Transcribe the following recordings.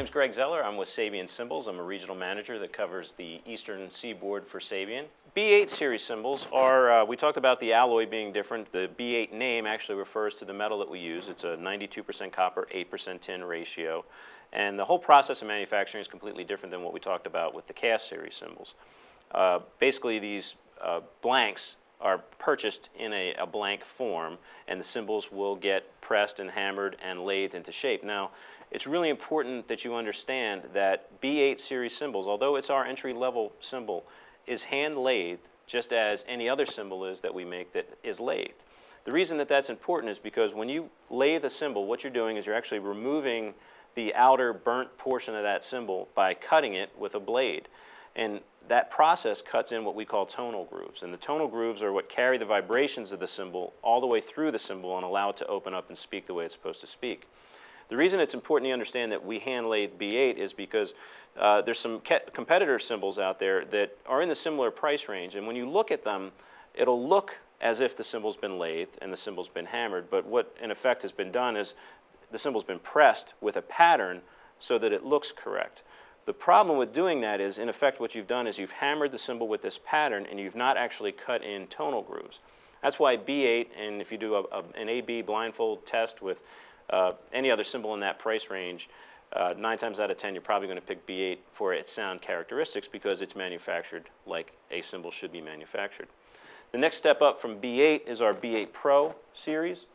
name's Greg Zeller. I'm with Sabian Cymbals. I'm a regional manager that covers the eastern seaboard for Sabian. B8 series cymbals are, we talked about the alloy being different. The B8 name actually refers to the metal that we use. It's a 92% copper, 8% tin ratio. And the whole process of manufacturing is completely different than what we talked about with the cast series cymbals. Basically, these blanks are purchased in a blank form, and the cymbals will get pressed and hammered and lathed into shape. Now, it's really important that you understand that B8 series cymbals, although it's our entry-level cymbal, is hand-lathed just as any other cymbal is that we make that is lathed. The reason that that's important is because when you lathe a cymbal, what you're doing is you're actually removing the outer burnt portion of that cymbal by cutting it with a blade. And that process cuts in what we call tonal grooves. And the tonal grooves are what carry the vibrations of the cymbal all the way through the cymbal and allow it to open up and speak the way it's supposed to speak. The reason it's important to understand that we hand-lathe B8 is because there's some competitor cymbals out there that are in the similar price range. And when you look at them, it'll look as if the cymbal's been lathed and the cymbal's been hammered. But what, in effect, has been done is the cymbal's been pressed with a pattern so that it looks correct. The problem with doing that is, in effect, what you've done is you've hammered the cymbal with this pattern and you've not actually cut in tonal grooves. That's why B8, and if you do an A-B blindfold test with any other cymbal in that price range, 9 times out of 10 you're probably going to pick B8 for its sound characteristics because it's manufactured like a cymbal should be manufactured. The next step up from B8 is our B8 Pro series.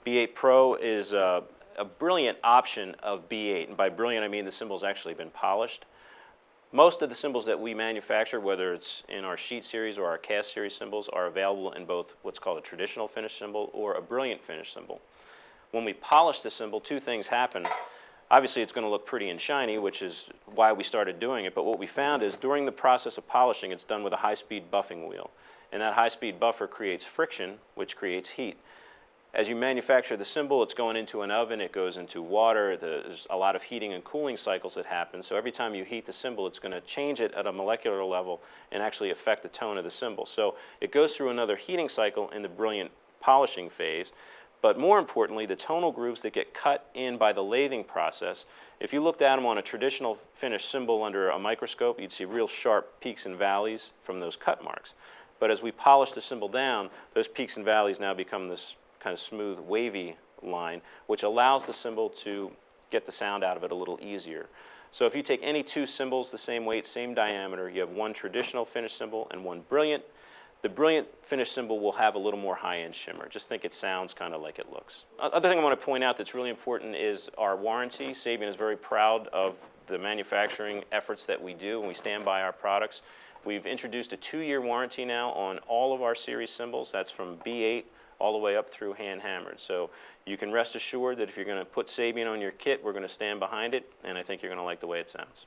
B8 Pro is a brilliant option of B8, and by brilliant I mean the cymbal's actually been polished. Most of the cymbals that we manufacture, whether it's in our sheet series or our cast series cymbals, are available in both what's called a traditional finish cymbal or a brilliant finish cymbal. When we polish the cymbal, two things happen. Obviously, it's going to look pretty and shiny, which is why we started doing it, but what we found is during the process of polishing, it's done with a high-speed buffing wheel, and that high-speed buffer creates friction, which creates heat. As you manufacture the cymbal, it's going into an oven, it goes into water, there's a lot of heating and cooling cycles that happen, so every time you heat the cymbal, it's going to change it at a molecular level and actually affect the tone of the cymbal. So it goes through another heating cycle in the brilliant polishing phase, but more importantly, the tonal grooves that get cut in by the lathing process, if you looked at them on a traditional finished cymbal under a microscope, you'd see real sharp peaks and valleys from those cut marks. But as we polish the cymbal down, those peaks and valleys now become this kind of smooth, wavy line, which allows the cymbal to get the sound out of it a little easier. So if you take any two cymbals, the same weight, same diameter, you have one traditional finished cymbal and one brilliant. The brilliant finished cymbal will have a little more high-end shimmer. Just think it sounds kind of like it looks. Other thing I want to point out that's really important is our warranty. Sabian is very proud of the manufacturing efforts that we do, and we stand by our products. We've introduced a 2-year warranty now on all of our series cymbals. That's from B8 all the way up through hand-hammered. So you can rest assured that if you're going to put Sabian on your kit, we're going to stand behind it, and I think you're going to like the way it sounds.